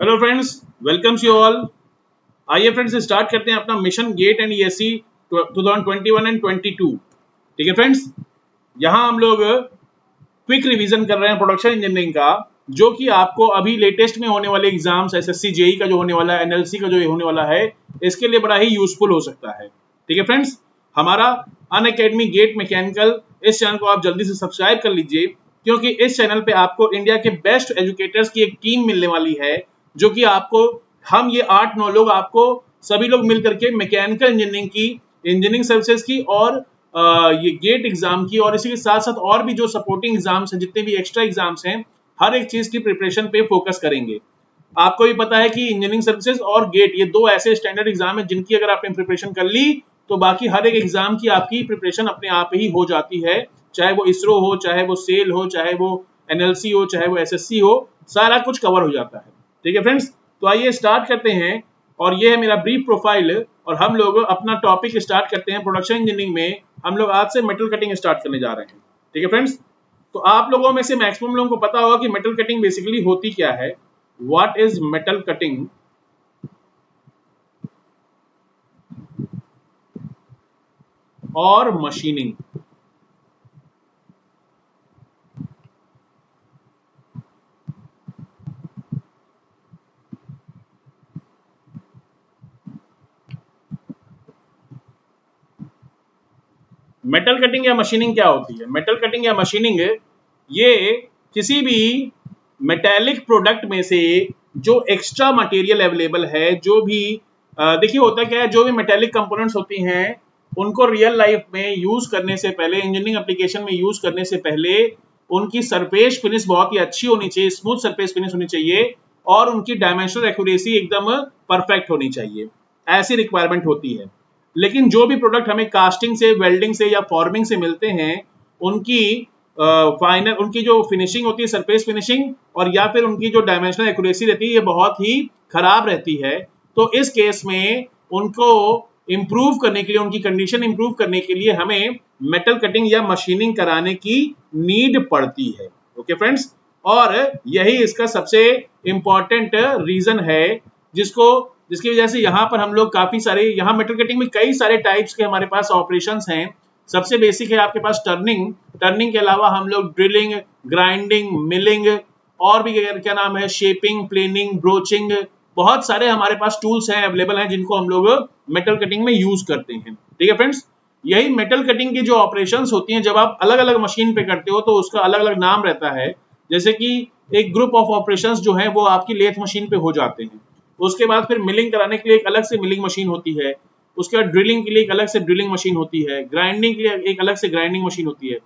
Hello friends, welcomes you all. आइए friends start करते हैं अपना mission GATE and ESC 2021 and 22। ठीक है फ्रेंड्स, यहाँ हम लोग क्विक रिवीजन कर रहे हैं प्रोडक्शन इंजीनियरिंग का, जो कि आपको अभी लेटेस्ट में होने वाले एग्जाम्स एसएससी जेई का जो होने वाला है, एनएलसी का जो होने वाला है, इसके लिए बड़ा ही यूजफुल हो सकता है। ठीक है फ्रेंड्स, हमारा अनअकैडमी गेट मैकेनिकल इस चैनल को आप जल्दी से सब्सक्राइब कर लीजिए, क्योंकि इस चैनल पे आपको इंडिया के बेस्ट एजुकेटर्स की एक टीम मिलने वाली है, जो कि आपको हम ये 8-9 लोग आपको सभी लोग मिल करके मैकेनिकल इंजीनियरिंग की, इंजीनियरिंग सर्विसेज की और ये गेट एग्जाम की और इसी के साथ साथ और भी जो सपोर्टिंग एग्जाम्स हैं, जितने भी एक्स्ट्रा एग्जाम्स हैं, हर एक चीज की प्रिपरेशन पे फोकस करेंगे। आपको भी पता है कि इंजीनियरिंग सर्विसेज और गेट ये दो ऐसे स्टैंडर्ड एग्जाम है जिनकी अगर आपने प्रिपरेशन कर ली तो बाकी हर एक एग्जाम की आपकी प्रिपरेशन अपने आप ही हो जाती है, चाहे वो इसरो हो, चाहे वो सेल हो, चाहे वो एनएलसी हो, चाहे वो एसएससी हो, सारा कुछ कवर हो जाता है। ठीक है फ्रेंड्स, तो आइए स्टार्ट करते हैं और ये है मेरा ब्रीफ प्रोफाइल और हम लोग अपना टॉपिक स्टार्ट करते हैं। प्रोडक्शन इंजीनियरिंग में हम लोग आज से मेटल कटिंग स्टार्ट करने जा रहे हैं। ठीक है फ्रेंड्स, तो आप लोगों में से मैक्सिमम लोगों को पता होगा कि मेटल कटिंग बेसिकली होती क्या है। What is metal cutting? और मशीनिंग। मेटल कटिंग या मशीनिंग क्या होती है? मेटल कटिंग या मशीनिंग ये किसी भी मेटेलिक प्रोडक्ट में से जो एक्स्ट्रा मटेरियल अवेलेबल है, जो भी देखिए होता क्या है, जो भी मेटेलिक कंपोनेंट्स होती हैं उनको रियल लाइफ में यूज करने से पहले, इंजीनियरिंग एप्लीकेशन में यूज करने से पहले उनकी सरफेस फिनिश बहुत ही अच्छी होनी चाहिए, स्मूथ सरफेस फिनिश होनी चाहिए और उनकी डायमेंशनल एक्यूरेसी एकदम परफेक्ट होनी चाहिए। ऐसी रिक्वायरमेंट होती है। लेकिन जो भी प्रोडक्ट हमें कास्टिंग से, वेल्डिंग से या फॉर्मिंग से मिलते हैं, उनकी फाइनल उनकी जो फिनिशिंग होती है, सरफेस फिनिशिंग और या फिर उनकी जो डायमेंशनल एक्यूरेसी रहती है, ये बहुत ही खराब रहती है। तो इस केस में उनको इंप्रूव करने के लिए, उनकी कंडीशन इंप्रूव करने के लिए हमें मेटल कटिंग या मशीनिंग कराने की नीड पड़ती है। ओके फ्रेंड्स, और यही इसका सबसे इंपॉर्टेंट रीजन है, जिसकी वजह से यहाँ पर हम लोग काफी सारे, यहाँ मेटल कटिंग में कई सारे टाइप्स के हमारे पास ऑपरेशंस हैं। सबसे बेसिक है आपके पास टर्निंग। टर्निंग के अलावा हम लोग ड्रिलिंग, ग्राइंडिंग, मिलिंग और भी क्या नाम है, शेपिंग, प्लेनिंग, ब्रोचिंग, बहुत सारे हमारे पास टूल्स हैं, अवेलेबल हैं, जिनको हम लोग मेटल कटिंग में यूज करते हैं। ठीक है फ्रेंड्स, यही मेटल कटिंग की जो ऑपरेशंस होती हैं, जब आप अलग अलग मशीन पे करते हो तो उसका अलग अलग नाम रहता है। जैसे कि एक ग्रुप ऑफ ऑपरेशंस जो है वो आपकी लेथ मशीन पे हो जाते हैं। उसके बाद फिर मिलिंग कराने के लिए एक अलग से मिलिंग मशीन होती है। उसके बाद ड्रिलिंग के लिए एक अलग से ड्रिलिंग मशीन होती है। ग्राइंडिंग के लिए एक अलग से ग्राइंडिंग मशीन होती है।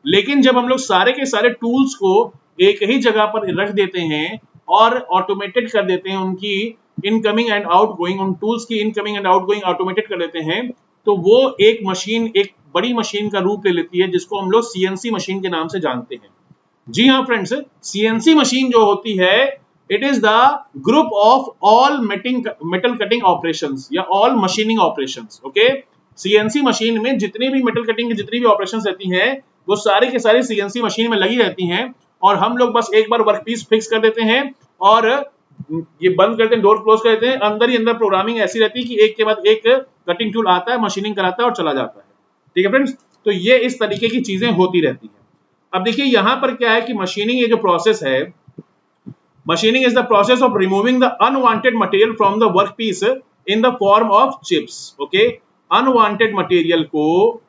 लेकिन जब हम लोग सारे के सारे टूल्स को एक ही जगह पर रख देते हैं और ऑटोमेटेड कर देते हैं, उनकी इनकमिंग एंड आउटगोइंग, उन टूल्स की इनकमिंग एंड आउटगोइंग ऑटोमेटेड कर देते हैं, तो वो एक मशीन, एक बड़ी मशीन का रूप ले लेती है, जिसको हम लोग सीएनसी मशीन के नाम से जानते हैं। जी हाँ फ्रेंड्स, सीएनसी मशीन जो होती है, it is the group of all metal cutting operations या all machining operations. Okay, CNC machine में जितने भी मेटल कटिंग की जितनी भी ऑपरेशंस रहती हैं, वो सारी के सारी सीएनसी मशीन में लगी रहती हैं और हम लोग बस एक बार वर्कपीस फिक्स कर देते हैं और ये बंद करते हैं, डोर क्लोज कर देते हैं। अंदर ही अंदर प्रोग्रामिंग ऐसी रहती है कि एक के बाद एक कटिंग टूल आता है, मशीनिंग कराता है और चला जाता है। ठीक है फ्रेंड्स, तो ये इस तरीके की चीजें होती रहती हैं। अब देखिए यहां पर क्या है कि मशीनिंग, ये जो प्रोसेस है, machining is the process of removing the unwanted material from the workpiece in the form of chips. Okay, unwanted material को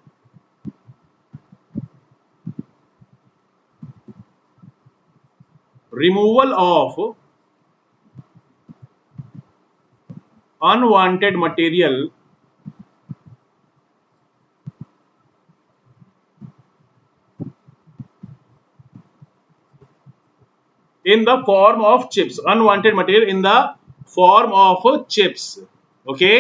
removal of unwanted material in the form of chips, unwanted material in the form of chips. okay,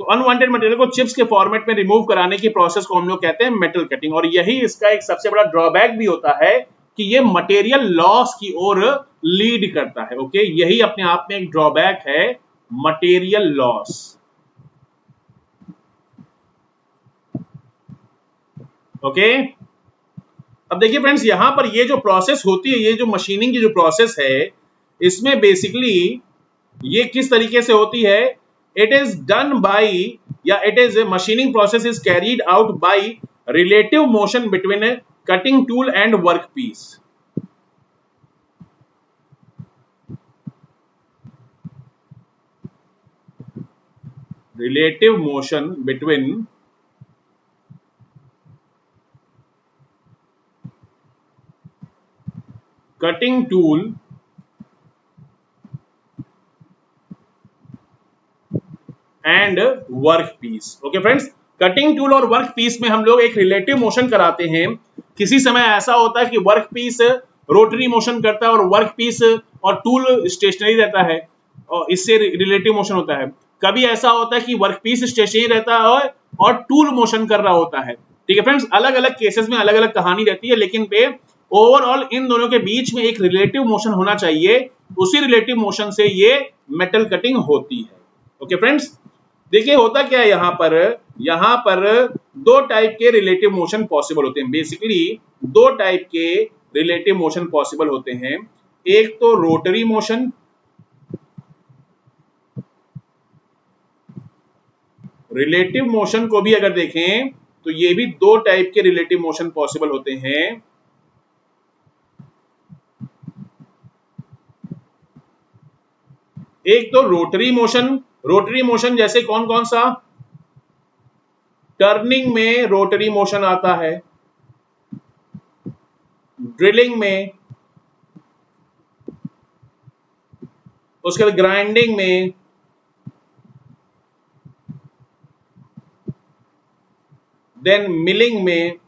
तो unwanted material को chips के format में remove कराने की process को हम लोग कहते हैं मेटल कटिंग। और यही इसका एक सबसे बड़ा ड्रॉबैक भी होता है कि ये मटेरियल लॉस की ओर लीड करता है। ओके, यही अपने आप में एक ड्रॉबैक है, मटेरियल लॉस। ओके, अब देखिए फ्रेंड्स, यहां पर ये जो प्रोसेस होती है, ये जो मशीनिंग की जो प्रोसेस है, इसमें बेसिकली ये किस तरीके से होती है, इट इज डन बाई या it is machining process is carried out by relative motion between cutting tool and work piece. relative motion between cutting tool and work piece. Okay friends, cutting tool और work piece में हम लोग एक relative motion कराते हैं। किसी समय ऐसा होता है कि वर्क पीस रोटरी मोशन करता है और वर्क पीस और टूल स्टेशनरी रहता है और इससे रिलेटिव मोशन होता है। कभी ऐसा होता है कि वर्क पीस स्टेशनरी रहता है और टूल मोशन कर रहा होता है। ठीक है फ्रेंड्स, अलग अलग केसेस में अलग अलग कहानी रहती है, लेकिन पे ओवरऑल इन दोनों के बीच में एक रिलेटिव मोशन होना चाहिए। उसी रिलेटिव मोशन से ये मेटल कटिंग होती है। ओके फ्रेंड्स, देखिए होता क्या है, यहां पर दो टाइप के रिलेटिव मोशन पॉसिबल होते हैं। बेसिकली दो टाइप के रिलेटिव मोशन पॉसिबल होते हैं। एक तो रोटरी मोशन, रिलेटिव मोशन को भी अगर देखें तो ये भी दो टाइप के रिलेटिव मोशन पॉसिबल होते हैं। एक तो रोटरी मोशन, रोटरी मोशन जैसे कौन कौन सा, टर्निंग में रोटरी मोशन आता है, ड्रिलिंग में, उसके बाद ग्राइंडिंग में, देन मिलिंग में।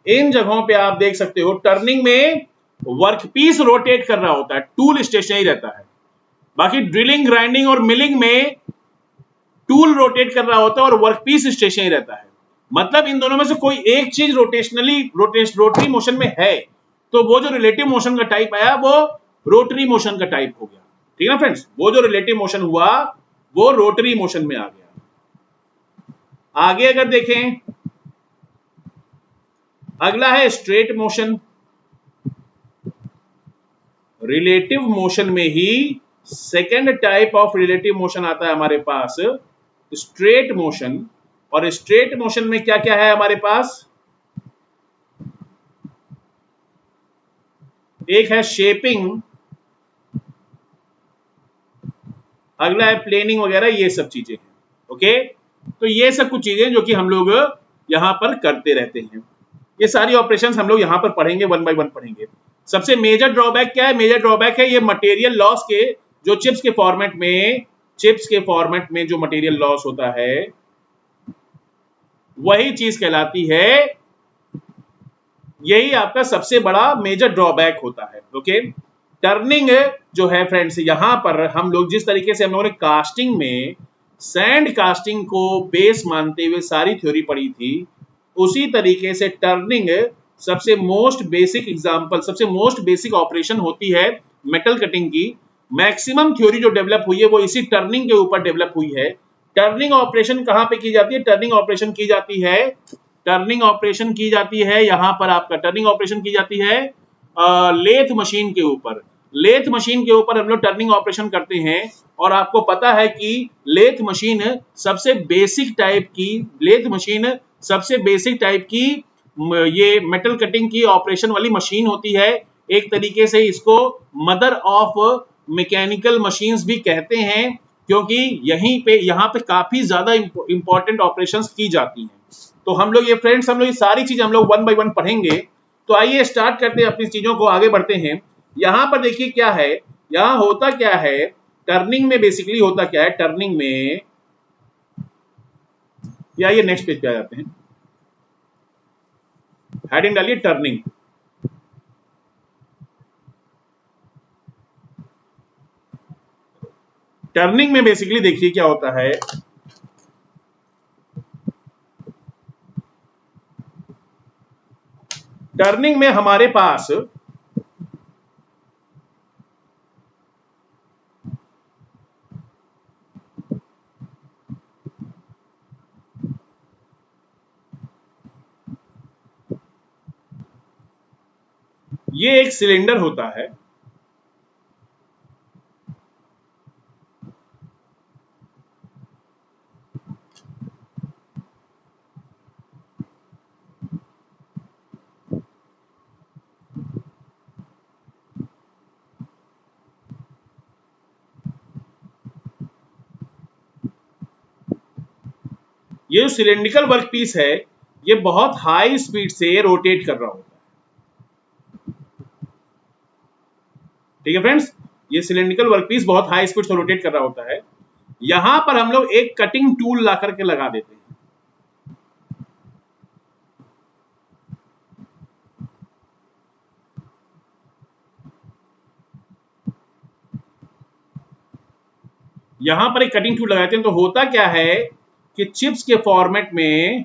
इन जगहों पे आप देख सकते हो टर्निंग में वर्कपीस रोटेट कर रहा होता है, टूल स्टेशनरी रहता है। बाकी ड्रिलिंग, ग्राइंडिंग और मिलिंग में टूल रोटेट कर रहा होता है और वर्कपीस स्टेशनरी रहता है। मतलब इन दोनों में से कोई एक चीज रोटरी मोशन में है, तो वो जो रिलेटिव मोशन का टाइप आया वो रोटरी मोशन का टाइप हो गया। ठीक है फ्रेंड्स, वो जो रिलेटिव मोशन हुआ वो रोटरी मोशन में आ गया। आगे अगर देखें, अगला है स्ट्रेट मोशन। रिलेटिव मोशन में ही second type of relative motion आता है हमारे पास, स्ट्रेट मोशन। और स्ट्रेट मोशन में क्या क्या है हमारे पास, एक है शेपिंग, अगला है प्लेनिंग वगैरह, ये सब चीजें हैं। ओके, तो ये सब कुछ चीजें जो कि हम लोग यहां पर करते रहते हैं। ये सारी ऑपरेशंस हम लोग यहां पर पढ़ेंगे, वन बाय वन पढ़ेंगे। सबसे मेजर ड्रॉबैक क्या है, मेजर ड्रॉबैक है ये मटेरियल लॉस के, जो चिप्स के फॉर्मेट में जो मटेरियल लॉस होता है वही चीज कहलाती है, यही आपका सबसे बड़ा मेजर ड्रॉबैक होता है। ओके, टर्निंग जो है फ्रेंड्स, यहां पर हम लोग जिस तरीके से हम लोगों ने कास्टिंग में सैंड कास्टिंग को बेस मानते हुए सारी थ्योरी पढ़ी थी, उसी तरीके से टर्निंग सबसे मोस्ट बेसिक एग्जांपल, सबसे मोस्ट बेसिक ऑपरेशन होती है मेटल कटिंग की। मैक्सिमम थ्योरी जो डेवलप हुई है वो इसी टर्निंग के ऊपर डेवलप हुई है। टर्निंग ऑपरेशन कहां पे की जाती है, टर्निंग ऑपरेशन की जाती है यहां पर, आपका टर्निंग ऑपरेशन की जाती है लेथ मशीन के ऊपर। लेथ मशीन के ऊपर हम लोग टर्निंग ऑपरेशन करते हैं। और आपको पता है कि लेथ मशीन सबसे बेसिक टाइप की, ये मेटल कटिंग की ऑपरेशन वाली मशीन होती है। एक तरीके से इसको मदर ऑफ मैकेनिकल मशीन्स भी कहते हैं, क्योंकि यहाँ पे काफी ज्यादा इंपॉर्टेंट ऑपरेशंस की जाती हैं। तो हम लोग ये फ्रेंड्स, हम लोग ये सारी चीज हम लोग वन बाय वन पढ़ेंगे। तो आइए स्टार्ट करते हैं अपनी चीजों को, आगे बढ़ते हैं। यहां पर देखिए क्या है, यहां होता क्या है, टर्निंग में बेसिकली होता क्या है, टर्निंग में, या ये नेक्स्ट पेज पे आ जाते हैं, हेडिंग डालिए टर्निंग। टर्निंग में बेसिकली देखिए क्या होता है, टर्निंग में हमारे पास ये एक सिलेंडर होता है, ये जो सिलेंड्रिकल वर्कपीस है ये बहुत हाई स्पीड से रोटेट कर रहा होता है। ठीक है फ्रेंड्स, ये सिलेंड्रिकल वर्कपीस बहुत हाई स्पीड से रोटेट कर रहा होता है। यहां पर हम लोग एक कटिंग टूल ला करके लगा देते हैं। यहां पर एक कटिंग टूल लगाते हैं तो होता क्या है कि चिप्स के फॉर्मेट में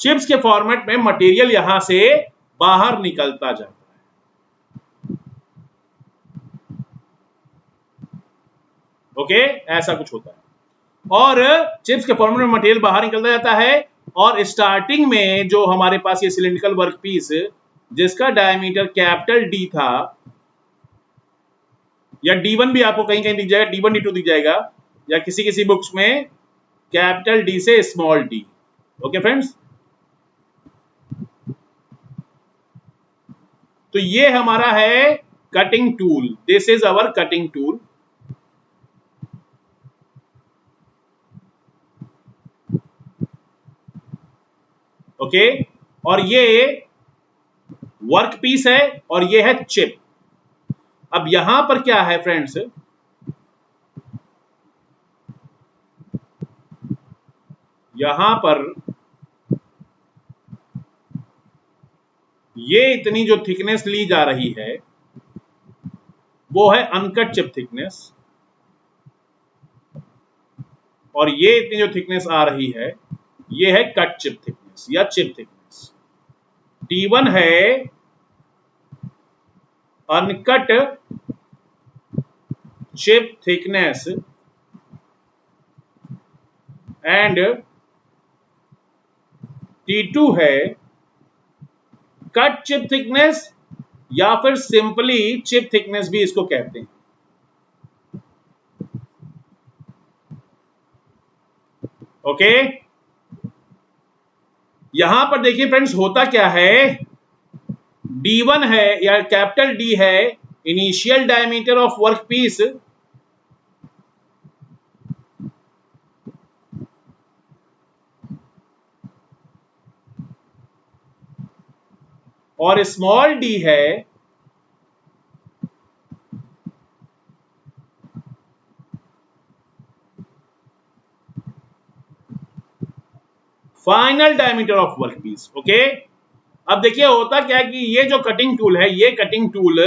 चिप्स के फॉर्मेट में मटेरियल यहां से बाहर निकलता जाता है। ओके, ऐसा कुछ होता है और चिप्स के फॉर्मेट में मटेरियल बाहर निकलता जाता है और स्टार्टिंग में जो हमारे पास ये सिलिंड्रिकल वर्कपीस जिसका डायमीटर कैपिटल डी था, या D1 भी आपको कहीं कहीं दिख जाएगा, D1 D2 दिख जाएगा, या किसी किसी बुक्स में कैपिटल डी से स्मॉल डी। ओके फ्रेंड्स, तो ये हमारा है cutting tool, this is our cutting tool. Okay, और ये वर्क पीस है और ये है चिप। अब यहां पर क्या है फ्रेंड्स, यहां पर ये इतनी जो थिकनेस ली जा रही है वो है अनकट चिप थिकनेस, और ये इतनी जो थिकनेस आ रही है ये है कट चिप थिकनेस या चिप थिकनेस। T1 है uncut chip thickness and T2 है कट चिप थिकनेस, या फिर सिंपली चिप थिकनेस भी इसको कहते हैं। ओके, यहां पर देखिए फ्रेंड्स होता क्या है, D1 है या कैपिटल डी है initial diameter of work piece, और स्मॉल डी है final diameter of work piece. Okay, अब देखिए होता क्या है कि ये जो कटिंग टूल है, ये कटिंग टूल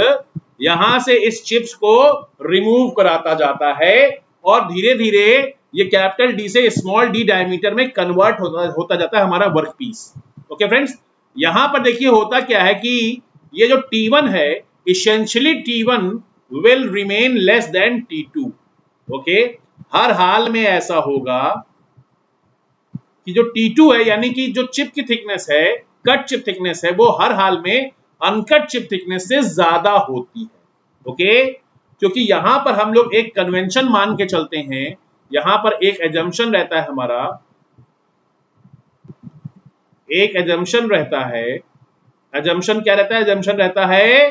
यहां से इस चिप्स को रिमूव कराता जाता है और धीरे धीरे ये कैपिटल डी से स्मॉल डी डायमीटर में कन्वर्ट होता जाता है हमारा वर्क पीस। ओके फ्रेंड्स, यहां पर देखिए होता क्या है कि ये जो T1 है, essentially T1 will remain less than T2। Okay, हर हाल में ऐसा होगा कि जो T2 है यानी कि जो चिप की थिकनेस है, कट चिप थिकनेस है, वो हर हाल में अनकट चिप थिकनेस से ज्यादा होती है। ओके, क्योंकि यहां पर हम लोग एक कन्वेंशन मान के चलते हैं, यहां पर एक एजम्पशन रहता है हमारा, एक एजम्पशन रहता है। एजम्पशन क्या रहता है? एजम्पशन रहता है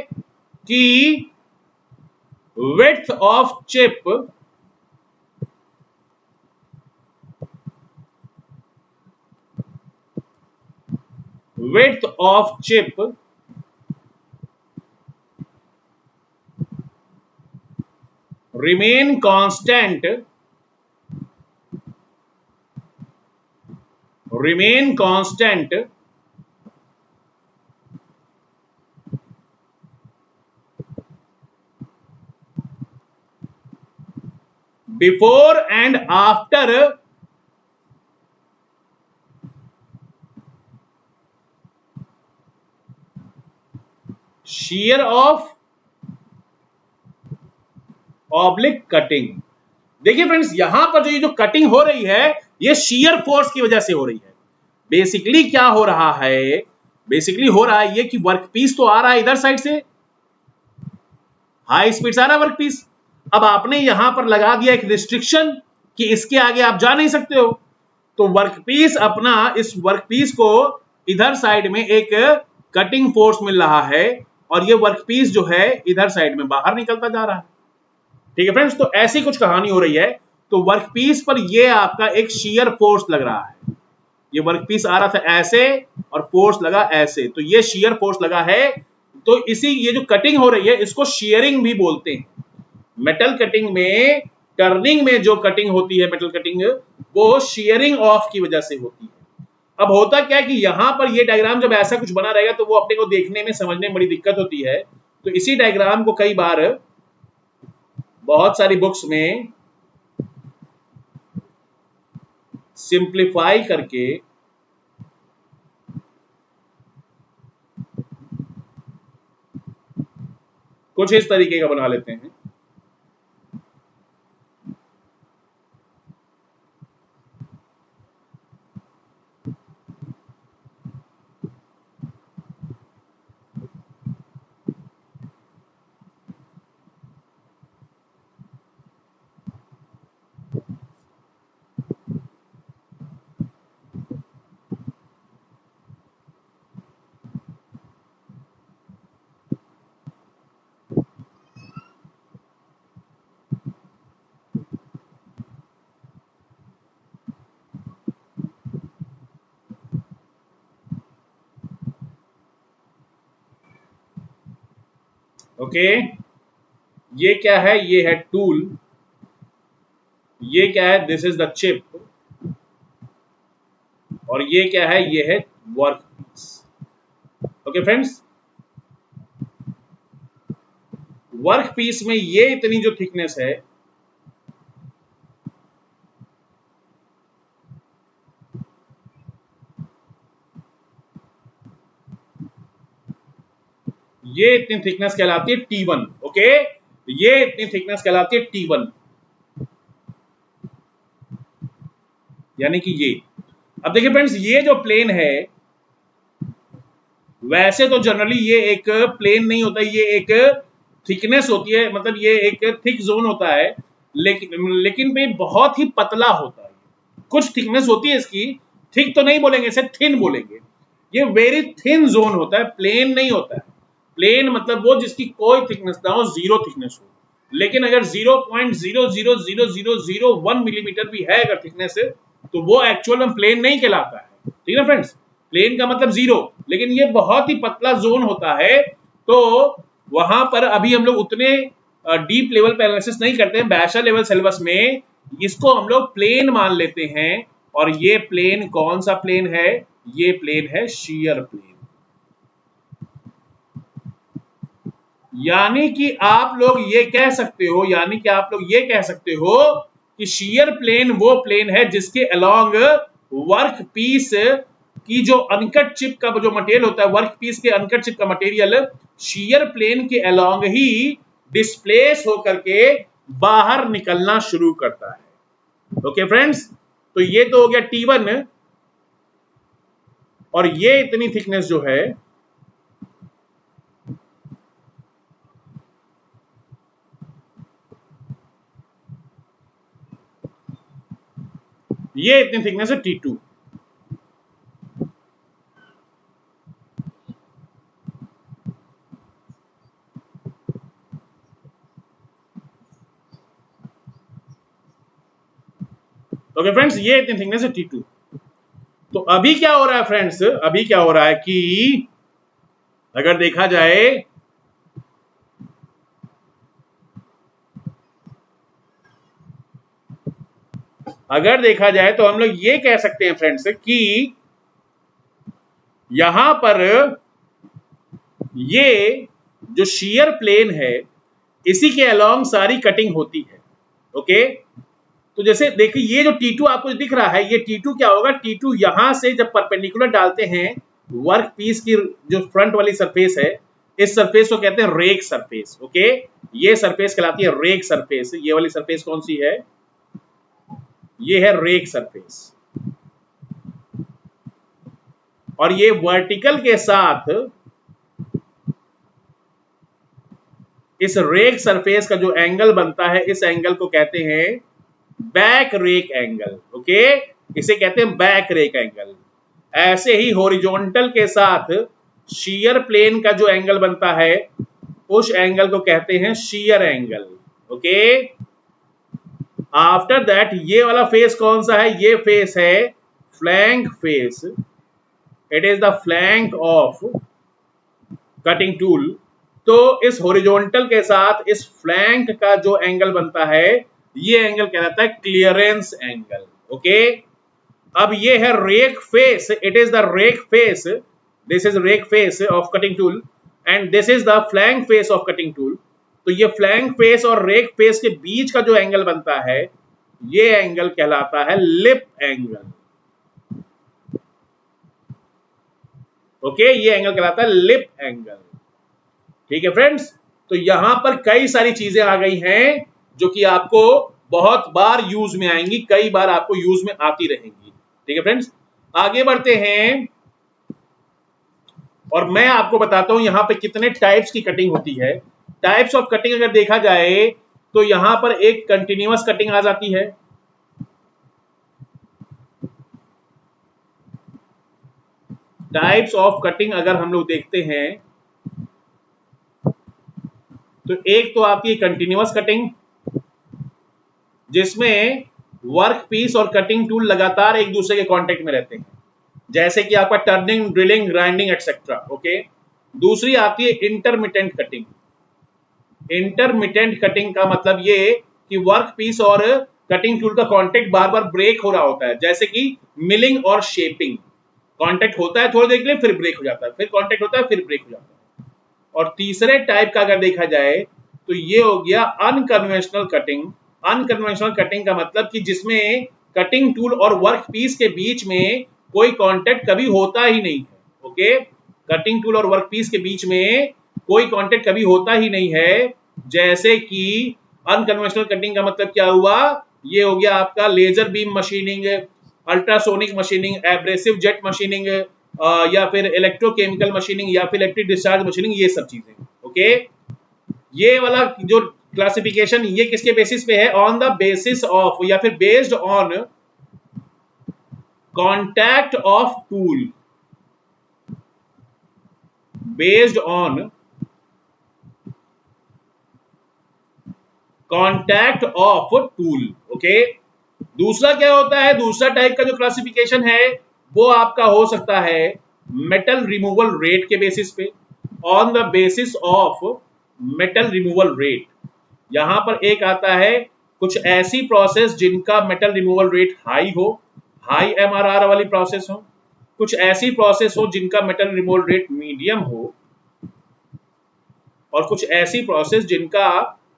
कि width of chip width of chip remain constant remain constant before and after shear of oblique cutting. देखिए फ्रेंड्स, यहां पर जो ये जो कटिंग हो रही है ये shear फोर्स की वजह से हो रही है। बेसिकली क्या हो रहा है, बेसिकली हो रहा है ये कि वर्कपीस तो आ रहा है इधर साइड से, हाई स्पीड से आ रहा है वर्कपीस। अब आपने यहां पर लगा दिया एक रिस्ट्रिक्शन कि इसके आगे आप जा नहीं सकते हो, तो वर्कपीस अपना इस वर्कपीस को इधर साइड में एक कटिंग फोर्स मिल रहा है और ये वर्कपीस जो है इधर साइड में बाहर निकलता जा रहा है। ठीक है फ्रेंड्स, तो ऐसी कुछ कहानी हो रही है। तो वर्कपीस पर ये आपका एक शियर फोर्स लग रहा है, ये वर्कपीस आ रहा था ऐसे और फोर्स लगा ऐसे, तो ये शियर फोर्स लगा है। तो इसी ये जो कटिंग हो रही है इसको शियरिंग भी बोलते हैं। मेटल कटिंग में, टर्निंग में जो कटिंग होती है मेटल कटिंग, वो शियरिंग ऑफ की वजह से होती है। अब होता क्या है कि यहां पर ये डायग्राम जब ऐसा कुछ बना रहेगा तो वो अपने को देखने में समझने में बड़ी दिक्कत होती है। तो इसी डायग्राम को कई बार बहुत सारी बुक्स में सिंप्लीफाई करके कुछ इस तरीके का बना लेते हैं। ओके, ये क्या है, ये है टूल, ये क्या है, दिस इज द चिप, और ये क्या है, ये है वर्कपीस। ओके फ्रेंड्स, वर्कपीस में ये इतनी जो थिकनेस है, ये इतनी थिकनेस कहलाती है T1। ओके, ये इतनी थिकनेस कहलाती है T1, यानी कि ये। अब देखिए फ्रेंड्स, ये जो प्लेन है, वैसे तो जनरली ये एक प्लेन नहीं होता, ये एक थिकनेस होती है, मतलब ये एक थिक जोन होता है, लेकिन भी बहुत ही पतला होता है। कुछ थिकनेस होती है इसकी, थिक तो नहीं बोलेंगे, इसे थिन बोलेंगे। ये वेरी थिन जोन होता है, प्लेन नहीं होता है। प्लेन मतलब वो जिसकी कोई थिकनेस ना हो, जीरो थिकनेस हो। लेकिन अगर 0.0000001 मिलीमीटर भी है अगर थिकनेस, तो वो एक्चुअल में प्लेन नहीं कहलाता है। ठीक है फ्रेंड्स, प्लेन का मतलब जीरो, लेकिन ये बहुत ही पतला जोन होता है। तो वहां पर अभी हम लोग उतने डीप लेवल पे एनालिसिस नहीं करते हैं, बैचलर लेवल सिलेबस में इसको हम लोग प्लेन मान लेते हैं। और ये प्लेन कौन सा प्लेन है, ये प्लेन है शियर प्लेन। यानी कि आप लोग ये कह सकते हो, यानी कि आप लोग ये कह सकते हो कि शियर प्लेन वो प्लेन है जिसके अलोंग वर्क पीस की जो अनकट चिप का जो मटेरियल होता है, वर्क पीस के अनकट चिप का मटेरियल शियर प्लेन के अलोंग ही डिस्प्लेस होकर के बाहर निकलना शुरू करता है। ओके फ्रेंड्स, तो ये तो हो गया T1, और ये इतनी थिकनेस जो है, ये इतनी थिकनेस है T2। ओके फ्रेंड्स, ये इतनी थिकनेस है T2। तो अभी क्या हो रहा है फ्रेंड्स, अभी क्या हो रहा है कि अगर देखा जाए अगर देखा जाए तो हम लोग ये कह सकते हैं फ्रेंड्स कि यहां पर ये जो शेयर प्लेन है इसी के अलोंग सारी कटिंग होती है। ओके, तो जैसे देखिए ये जो T2 आपको दिख रहा है, ये T2 क्या होगा, T2 यहां से जब परपेंडिकुलर डालते हैं वर्क पीस की जो फ्रंट वाली सरफेस है, इस सरफेस को कहते हैं रेक सरफेस। ओके, ये सरफेस कहलाती है रेक सरफेस। ये वाली सरफेस कौन सी है, ये है रेक सरफेस। और ये वर्टिकल के साथ इस रेक सरफेस का जो एंगल बनता है, इस एंगल को कहते हैं बैक रेक एंगल। ओके, इसे कहते हैं बैक रेक एंगल। ऐसे ही हॉरिजॉन्टल के साथ शियर प्लेन का जो एंगल बनता है, उस एंगल को कहते हैं shear angle. Okay, after that ये वाला फेस कौन सा है, ये फेस है flank face. It is the flank of cutting tool. तो इस हॉरिजॉन्टल के साथ इस फ्लैंक का जो एंगल बनता है, ये एंगल कहलाता है क्लियरेंस एंगल। ओके, अब ये है rake face, it is the rake face, this is rake face of cutting tool and this is the flank face of cutting tool. तो ये फ्लैंक फेस और रेक फेस के बीच का जो एंगल बनता है, ये एंगल कहलाता है लिप एंगल। ओके, ये एंगल कहलाता है लिप एंगल। ठीक है फ्रेंड्स, तो यहां पर कई सारी चीजें आ गई हैं जो कि आपको बहुत बार यूज में आएंगी, कई बार आपको यूज में आती रहेंगी। ठीक है फ्रेंड्स, आगे बढ़ते हैं और मैं आपको बताता हूं यहां पे कितने टाइप्स की कटिंग होती है। टाइप्स ऑफ कटिंग अगर देखा जाए तो यहां पर एक कंटिन्यूअस कटिंग आ जाती है। टाइप्स ऑफ कटिंग अगर हम लोग देखते हैं तो एक तो आपकी कंटिन्यूअस कटिंग, जिसमें वर्क पीस और कटिंग टूल लगातार एक दूसरे के कांटेक्ट में रहते हैं, जैसे कि आपका turning, drilling, grinding etcetera. Okay, दूसरी आती है इंटरमिटेंट कटिंग। इंटरमिटेंट कटिंग का मतलब ये कि वर्क पीस और कटिंग टूल का कांटेक्ट बार बार ब्रेक हो रहा होता है, जैसे कि मिलिंग और शेपिंग। कांटेक्ट होता है थोड़ी देर के लिए, फिर ब्रेक हो जाता है, फिर कांटेक्ट होता है, फिर ब्रेक हो जाता है। और तीसरे टाइप का अगर देखा जाए तो ये हो गया अनकन्वेंशनल कटिंग। अनकन्वेंशनल कटिंग का मतलब कि जिसमें कटिंग टूल और वर्क पीस के बीच में कोई कांटेक्ट कभी होता ही नहीं है। ओके, कटिंग टूल और वर्क पीस के बीच में कोई कांटेक्ट कभी होता ही नहीं है। जैसे कि अनकन्वेंशनल कटिंग का मतलब क्या हुआ, ये हो गया आपका laser beam machining, ultrasonic machining, abrasive jet machining, या फिर इलेक्ट्रोकेमिकल मशीनिंग, या फिर इलेक्ट्रिक डिस्चार्ज मशीनिंग, ये सब चीजें। ओके, ये वाला जो क्लासिफिकेशन ये किसके बेसिस पे है, ऑन द बेसिस ऑफ या फिर based on contact of tool, based on contact of tool. Okay, दूसरा क्या होता है, दूसरा टाइप का जो क्लासिफिकेशन है वो आपका हो सकता है मेटल रिमूवल रेट के बेसिस पे, on the basis of metal removal rate. यहां पर एक आता है कुछ ऐसी प्रोसेस जिनका मेटल रिमूवल रेट हाई हो, हाई एमआरआर वाली प्रोसेस हो, कुछ ऐसी प्रोसेस हो जिनका मेटल रिमूवल रेट मीडियम हो, और कुछ ऐसी प्रोसेस जिनका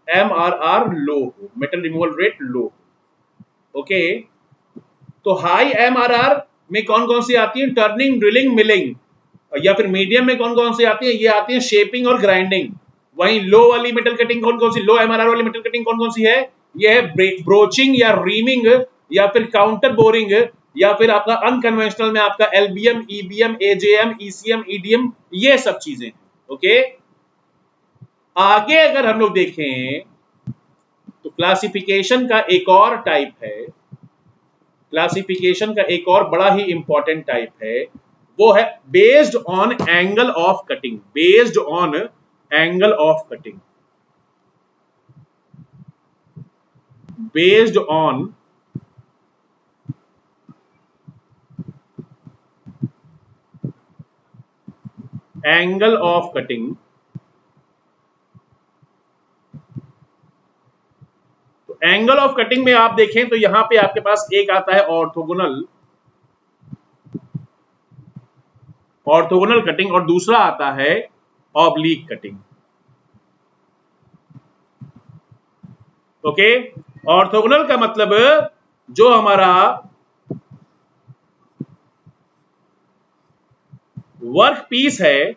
एमआरआर लो हो, मेटल रिमूवल रेट लो। ओके, तो हाई एमआरआर में कौन कौन सी आती है, टर्निंग, ड्रिलिंग, मिलिंग। या फिर मीडियम में कौन कौन सी आती है, ये आती है शेपिंग और ग्राइंडिंग। वहीं लो वाली मेटल कटिंग कौन कौन सी, लो एमआरआर वाली मेटल कटिंग कौन कौन सी है, ये है ब्रोचिंग या रीमिंग, या फिर काउंटर बोरिंग, या फिर आपका अनकन्वेंशनल में आपका एलबीएम, ईबीएम, एजेएम, ईसीएम, ईडीएम, ये सब चीजें। ओके, आगे अगर हम लोग देखें तो क्लासिफिकेशन का एक और टाइप है, क्लासिफिकेशन का एक और बड़ा ही इंपॉर्टेंट टाइप है, वो है based on angle of cutting. Based on angle of cutting, based on angle of cutting. तो एंगल ऑफ कटिंग में आप देखें तो यहां पे आपके पास एक आता है ऑर्थोगोनल, ऑर्थोगोनल कटिंग, और दूसरा आता है ऑब्लिक कटिंग। ओके, ऑर्थोगोनल का मतलब जो हमारा वर्क पीस है,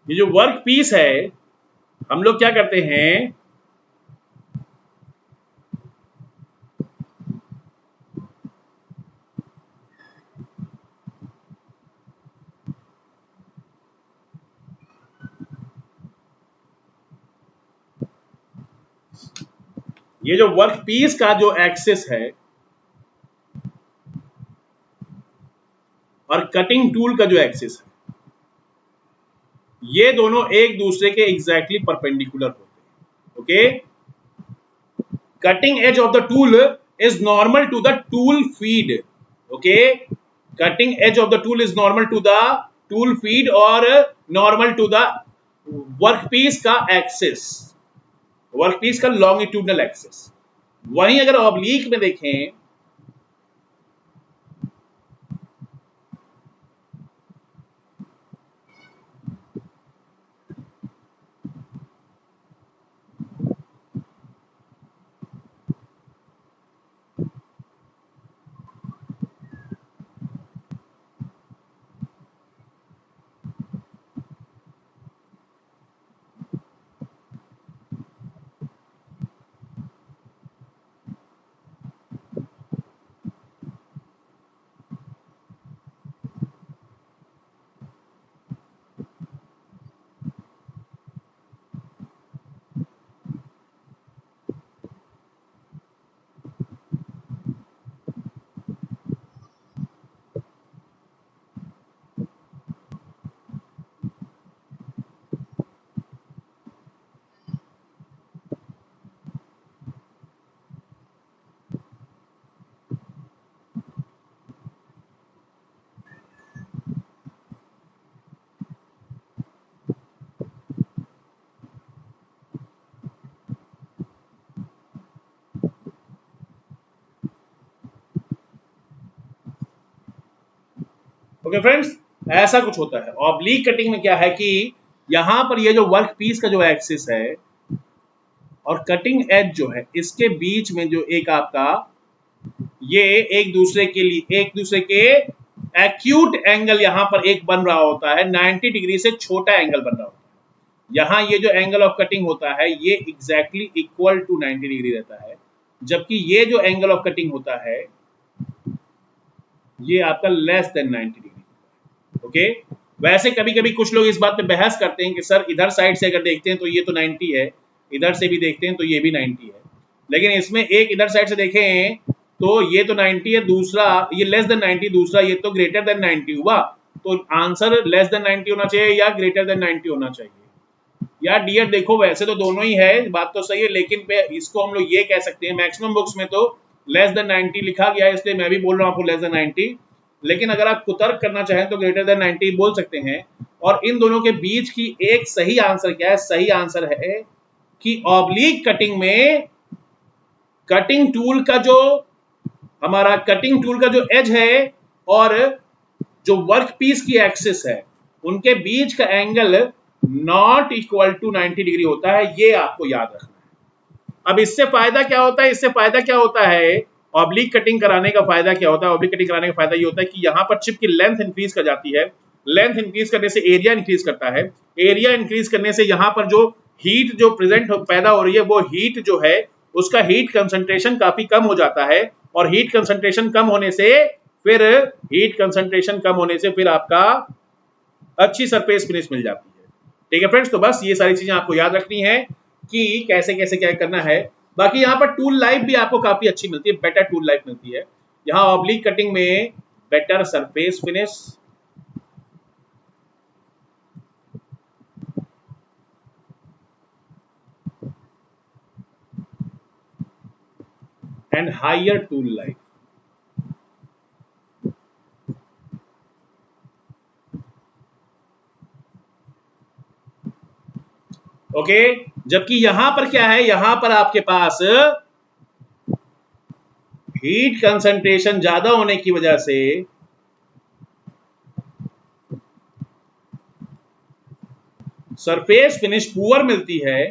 ये जो वर्क पीस है, हम लोग क्या करते हैं, ये जो वर्क पीस का जो एक्सिस है और कटिंग टूल का जो एक्सिस है, ये दोनों एक दूसरे के एग्जैक्टली परपेंडिकुलर होते हैं। Okay, cutting edge of the tool is normal to the tool feed. Okay, cutting edge of the tool is normal to the tool feed और normal to the वर्कपीस का एक्सिस, वर्कपीस का longitudinal axis. वहीं अगर oblique में देखें, okay friends, ऐसा कुछ होता है। ऑब्लिक कटिंग में क्या है कि यहां पर ये जो वर्क पीस का जो एक्सिस है और कटिंग एज जो है, इसके बीच में जो एक आपका ये एक दूसरे के लिए, एक दूसरे के एक्यूट एंगल यहां पर एक बन रहा होता है, 90 डिग्री से छोटा एंगल बन रहा होता है। यहां ये जो एंगल ऑफ कटिंग होता है ये एग्जैक्टली इक्वल टू 90 डिग्री रहता है, जबकि ये जो एंगल ऑफ कटिंग होता है ये आपका लेस देन 90 डिग्री। ओके, वैसे कभी कभी कुछ लोग इस बात पे बहस करते हैं कि सर इधर साइड से अगर देखते हैं तो ये तो 90 है, इधर से भी देखते हैं तो ये भी 90 है, लेकिन इसमें एक इधर साइड से देखें तो ये तो 90 है, दूसरा ये लेस देन 90, दूसरा ये तो ग्रेटर देन 90 हुआ। तो आंसर लेस देन 90 होना चाहिए या ग्रेटर देन 90 होना चाहिए? यार डियर देखो, वैसे तो दोनों ही है, बात तो सही है, लेकिन इसको हम लोग ये कह सकते हैं, मैक्सिमम बुक्स में तो लेस देन 90 लिखा गया है, इसलिए मैं भी बोल रहा हूँ आपको लेस देन 90, लेकिन अगर आप कुतर्क करना चाहें तो ग्रेटर देन 90 बोल सकते हैं। और इन दोनों के बीच की एक सही आंसर क्या है? सही आंसर है कि ऑब्लिक कटिंग में कटिंग टूल का जो हमारा कटिंग टूल का जो एज है और जो वर्क पीस की एक्सिस है, उनके बीच का angle not equal to 90 degree होता है। ये आपको याद रखना है। अब इससे फायदा क्या होता है? इससे फायदा क्या होता है? ऑब्लिक कटिंग कराने का फायदा क्या होता है? ऑब्लिक कटिंग कराने का फायदा ये होता है कि यहां पर चिप की लेंथ इंक्रीज कर जाती है, लेंथ इंक्रीज करने से एरिया इंक्रीज करता है, एरिया इंक्रीज करने से यहां पर जो हीट जो प्रेजेंट पैदा हो रही है, वो हीट जो है उसका हीट कंसंट्रेशन काफी कम हो जाता है, और हीट कंसंट्रेशन कम होने से फिर आपका अच्छी सरफेस फिनिश मिल जाती है। ठीक है फ्रेंड्स, तो बस ये सारी चीजें आपको याद रखनी है कि कैसे कैसे क्या करना है। बाकी यहाँ पर टूल लाइफ भी आपको काफी अच्छी मिलती है, बेटर टूल लाइफ मिलती है। यहाँ ऑब्लिक कटिंग में better surface finish and higher tool life. Okay, जबकि यहां पर क्या है, यहां पर आपके पास हीट कंसंट्रेशन ज्यादा होने की वजह से सरफेस फिनिश पुअर मिलती है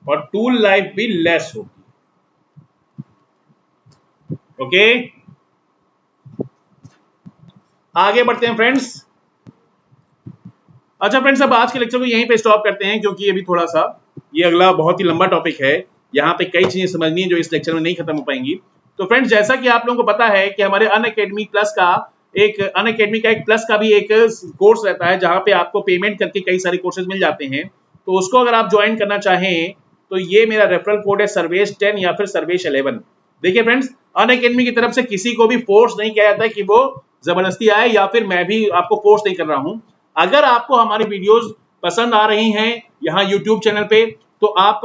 और टूल लाइफ भी लेस होगी। ओके, आगे बढ़ते हैं फ्रेंड्स। अच्छा फ्रेंड्स, अब आज के लेक्चर को यहीं पे स्टॉप करते हैं, क्योंकि अभी थोड़ा सा ये अगला बहुत ही लंबा टॉपिक है। यहाँ पे कई चीजें समझनी है जो इस लेक्चर में नहीं खत्म हो पाएंगी। तो फ्रेंड्स, जैसा कि आप लोगों को पता है कि हमारे अनअकैडमी प्लस का अनअकैडमी का एक प्लस का भी एक कोर्स रहता है, जहाँ पे आपको पेमेंट करके कई सारे कोर्सेज मिल जाते हैं। तो उसको अगर आप ज्वाइन करना चाहें तो ये मेरा रेफरल कोड है सर्वेश 10 या फिर सर्वेश 11। देखिए फ्रेंड्स, अनअकैडमी की तरफ से किसी को भी फोर्स नहीं किया जाता है कि वो जबरदस्ती आए, या फिर मैं भी आपको फोर्स नहीं कर रहा हूं। अगर आपको हमारी वीडियोस पसंद आ रही हैं यहाँ यूट्यूब चैनल पे, तो आप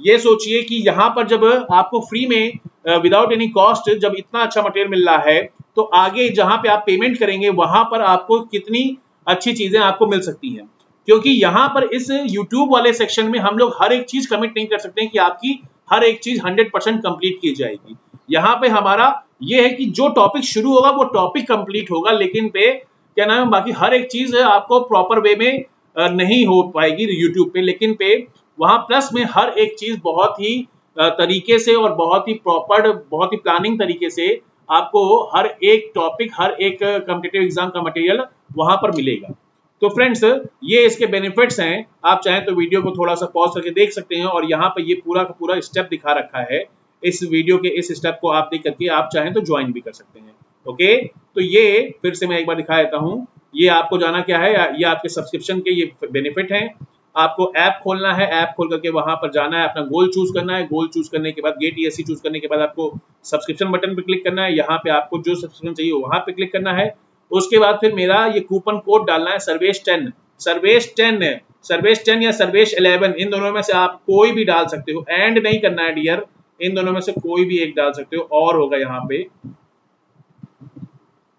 ये सोचिए कि यहाँ पर जब आपको फ्री में विदाउट एनी कॉस्ट जब इतना अच्छा मटेरियल मिल रहा है, तो आगे जहां पे आप पेमेंट करेंगे वहां पर आपको कितनी अच्छी चीजें आपको मिल सकती हैं। क्योंकि यहाँ पर इस YouTube वाले सेक्शन में हम लोग हर एक चीज कमिट नहीं कर सकते हैं कि आपकी हर एक चीज 100% कंप्लीट की जाएगी। यहाँ पे हमारा ये है कि जो टॉपिक शुरू होगा वो टॉपिक कंप्लीट होगा, लेकिन पे क्या नाम है, बाकी हर एक चीज आपको प्रॉपर वे में नहीं हो पाएगी यूट्यूब पे, लेकिन पे वहां प्लस में हर एक चीज बहुत ही तरीके से और बहुत ही प्रॉपर, बहुत ही प्लानिंग तरीके से आपको हर एक टॉपिक, हर एक कॉम्पिटिटिव एग्जाम का मटेरियल वहां पर मिलेगा। तो फ्रेंड्स, ये इसके बेनिफिट्स हैं। आप चाहें तो वीडियो को थोड़ा सा पॉज करके देख सकते हैं, और यहाँ पे ये पूरा का पूरा स्टेप दिखा रखा है। इस वीडियो के इस स्टेप को आप देख करके आप चाहें तो ज्वाइन भी कर सकते हैं। ओके, तो ये फिर से मैं एक बार दिखा देता हूँ। ये आपको जाना क्या है, ये आपके सब्सक्रिप्शन के ये बेनिफिट हैं। आपको ऐप खोलना है, ऐप खोल करके वहां पर जाना है, अपना गोल चूज करना है, गोल चूज करने के बाद गेट ईएससी चूज करने के बाद आपको सब्सक्रिप्शन बटन पे क्लिक करना है। यहाँ पे आपको जो सब्सक्रिप्शन चाहिए वहां पे क्लिक करना है। उसके बाद फिर मेरा ये कूपन कोड डालना है सर्वेश 10, सर्वेश 10, सर्वेश 10 या सर्वेश 11, इन दोनों में से आप कोई भी डाल सकते हो। एंड नहीं करना है डियर, इन दोनों में से कोई भी एक डाल सकते हो। और होगा यहाँ पे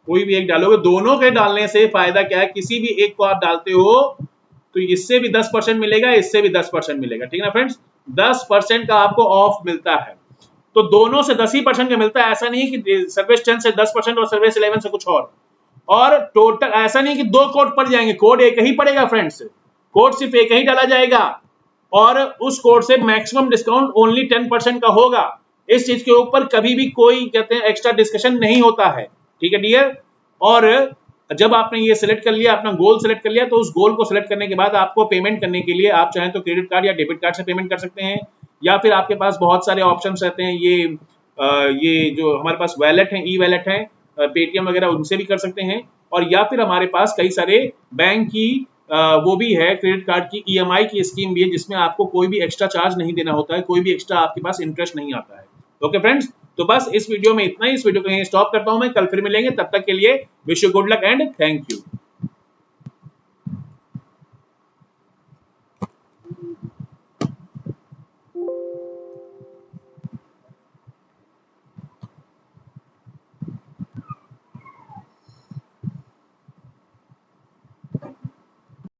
कोई भी एक डालोगे, दोनों के डालने से फायदा क्या है, किसी भी एक को आप डालते हो तो इससे भी 10% मिलेगा, इससे भी 10% मिलेगा। ठीक है ना फ्रेंड्स, 10% का आपको ऑफ मिलता है। तो दोनों से 10% का मिलता है। ऐसा नहीं है कि सर्विस 10 से 10% और सर्विस 11 से कुछ और टोटल ऐसा नहीं कि दो कोड पड़ जाएंगे, कोड एक ही पड़ेगा फ्रेंड्स, कोड सिर्फ एक ही डाला जाएगा, और उस कोड से मैक्सिमम डिस्काउंट ओनली 10% का होगा। इस चीज के ऊपर कभी भी कोई कहते हैं एक्स्ट्रा डिस्कशन नहीं होता है। ठीक है डियर, और जब आपने ये सिलेक्ट कर लिया, अपना गोल सिलेक्ट कर लिया, तो उस गोल को सिलेक्ट करने के बाद आपको पेमेंट करने के लिए आप चाहें तो क्रेडिट कार्ड या डेबिट कार्ड से पेमेंट कर सकते हैं, या फिर आपके पास बहुत सारे ऑप्शंस रहते हैं। ये जो हमारे पास वैलेट है, ई वैलेट है, पेटीएम वगैरह, उनसे भी कर सकते हैं। और या फिर हमारे पास कई सारे बैंक की वो भी है, क्रेडिट कार्ड की ईएमआई की स्कीम भी है, जिसमें आपको कोई भी एक्स्ट्रा चार्ज नहीं देना होता है, कोई भी एक्स्ट्रा आपके पास इंटरेस्ट नहीं आता है। ओके फ्रेंड्स, तो बस इस वीडियो में इतना ही। इस वीडियो को यहीं स्टॉप करता हूं मैं, कल फिर मिलेंगे, तब तक के लिए wish you good luck and thank you.